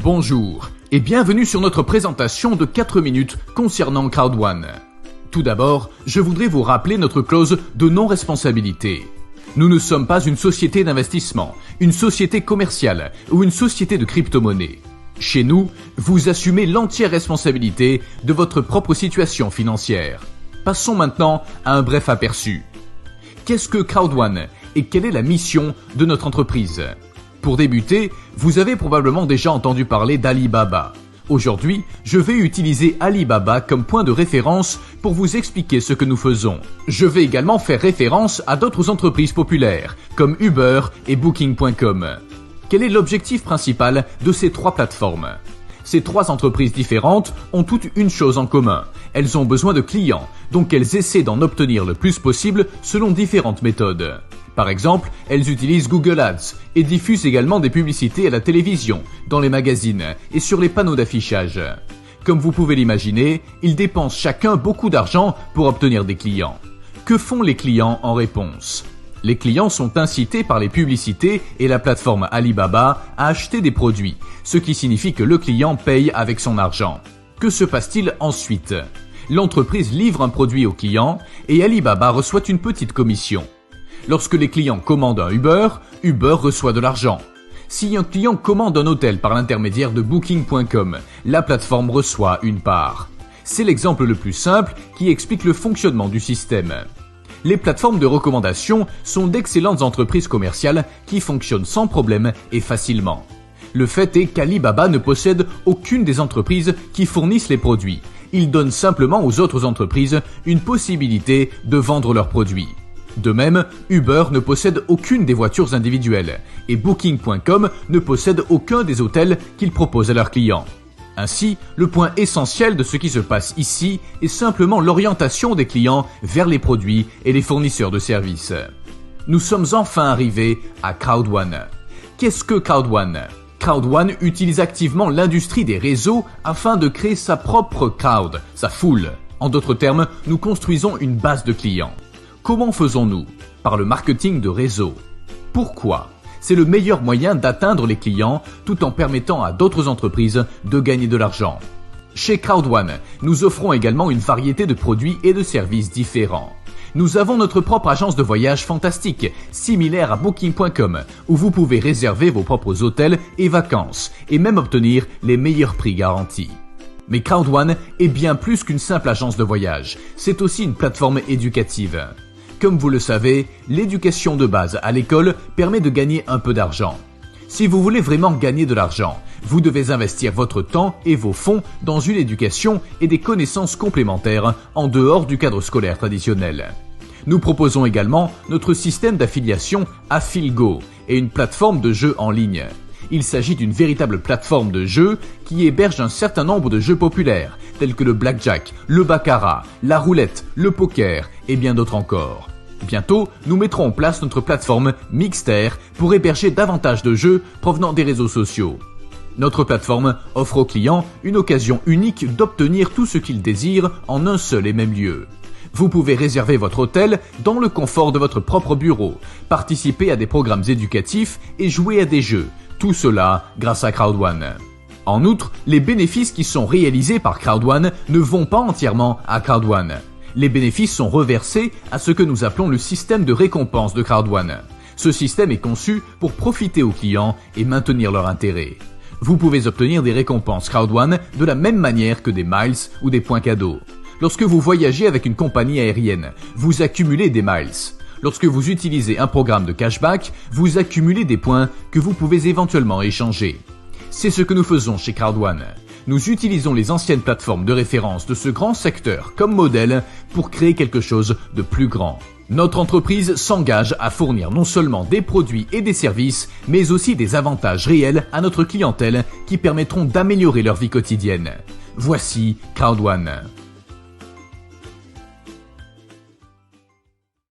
Bonjour et bienvenue sur notre présentation de 4 minutes concernant Crowd1. Tout d'abord, je voudrais vous rappeler notre clause de non-responsabilité. Nous ne sommes pas une société d'investissement, une société commerciale ou une société de crypto-monnaie. Chez nous, vous assumez l'entière responsabilité de votre propre situation financière. Passons maintenant à un bref aperçu. Qu'est-ce que Crowd1 et quelle est la mission de notre entreprise ? Pour débuter, vous avez probablement déjà entendu parler d'Alibaba. Aujourd'hui, je vais utiliser Alibaba comme point de référence pour vous expliquer ce que nous faisons. Je vais également faire référence à d'autres entreprises populaires, comme Uber et Booking.com. Quel est l'objectif principal de ces trois plateformes ? Ces trois entreprises différentes ont toutes une chose en commun. Elles ont besoin de clients, donc elles essaient d'en obtenir le plus possible selon différentes méthodes. Par exemple, elles utilisent Google Ads et diffusent également des publicités à la télévision, dans les magazines et sur les panneaux d'affichage. Comme vous pouvez l'imaginer, ils dépensent chacun beaucoup d'argent pour obtenir des clients. Que font les clients en réponse ? Les clients sont incités par les publicités et la plateforme Alibaba à acheter des produits, ce qui signifie que le client paye avec son argent. Que se passe-t-il ensuite ? L'entreprise livre un produit au client et Alibaba reçoit une petite commission. Lorsque les clients commandent un Uber, Uber reçoit de l'argent. Si un client commande un hôtel par l'intermédiaire de Booking.com, la plateforme reçoit une part. C'est l'exemple le plus simple qui explique le fonctionnement du système. Les plateformes de recommandation sont d'excellentes entreprises commerciales qui fonctionnent sans problème et facilement. Le fait est qu'Alibaba ne possède aucune des entreprises qui fournissent les produits. Il donne simplement aux autres entreprises une possibilité de vendre leurs produits. De même, Uber ne possède aucune des voitures individuelles et Booking.com ne possède aucun des hôtels qu'il propose à leurs clients. Ainsi, le point essentiel de ce qui se passe ici est simplement l'orientation des clients vers les produits et les fournisseurs de services. Nous sommes enfin arrivés à Crowd1. Qu'est-ce que Crowd1 ? Crowd1 utilise activement l'industrie des réseaux afin de créer sa propre crowd, sa foule. En d'autres termes, nous construisons une base de clients. Comment faisons-nous ? Par le marketing de réseau. Pourquoi ? C'est le meilleur moyen d'atteindre les clients tout en permettant à d'autres entreprises de gagner de l'argent. Chez Crowd1, nous offrons également une variété de produits et de services différents. Nous avons notre propre agence de voyage fantastique, similaire à Booking.com, où vous pouvez réserver vos propres hôtels et vacances, et même obtenir les meilleurs prix garantis. Mais Crowd1 est bien plus qu'une simple agence de voyage, c'est aussi une plateforme éducative. Comme vous le savez, l'éducation de base à l'école permet de gagner un peu d'argent. Si vous voulez vraiment gagner de l'argent, vous devez investir votre temps et vos fonds dans une éducation et des connaissances complémentaires en dehors du cadre scolaire traditionnel. Nous proposons également notre système d'affiliation AffilGo et une plateforme de jeux en ligne. Il s'agit d'une véritable plateforme de jeux qui héberge un certain nombre de jeux populaires, tels que le blackjack, le baccarat, la roulette, le poker et bien d'autres encore. Bientôt, nous mettrons en place notre plateforme Mixter pour héberger davantage de jeux provenant des réseaux sociaux. Notre plateforme offre aux clients une occasion unique d'obtenir tout ce qu'ils désirent en un seul et même lieu. Vous pouvez réserver votre hôtel dans le confort de votre propre bureau, participer à des programmes éducatifs et jouer à des jeux. Tout cela grâce à Crowd1. En outre, les bénéfices qui sont réalisés par Crowd1 ne vont pas entièrement à Crowd1. Les bénéfices sont reversés à ce que nous appelons le système de récompense de Crowd1. Ce système est conçu pour profiter aux clients et maintenir leur intérêt. Vous pouvez obtenir des récompenses Crowd1 de la même manière que des miles ou des points cadeaux. Lorsque vous voyagez avec une compagnie aérienne, vous accumulez des miles. Lorsque vous utilisez un programme de cashback, vous accumulez des points que vous pouvez éventuellement échanger. C'est ce que nous faisons chez Crowd1. Nous utilisons les anciennes plateformes de référence de ce grand secteur comme modèle pour créer quelque chose de plus grand. Notre entreprise s'engage à fournir non seulement des produits et des services, mais aussi des avantages réels à notre clientèle qui permettront d'améliorer leur vie quotidienne. Voici Crowd1.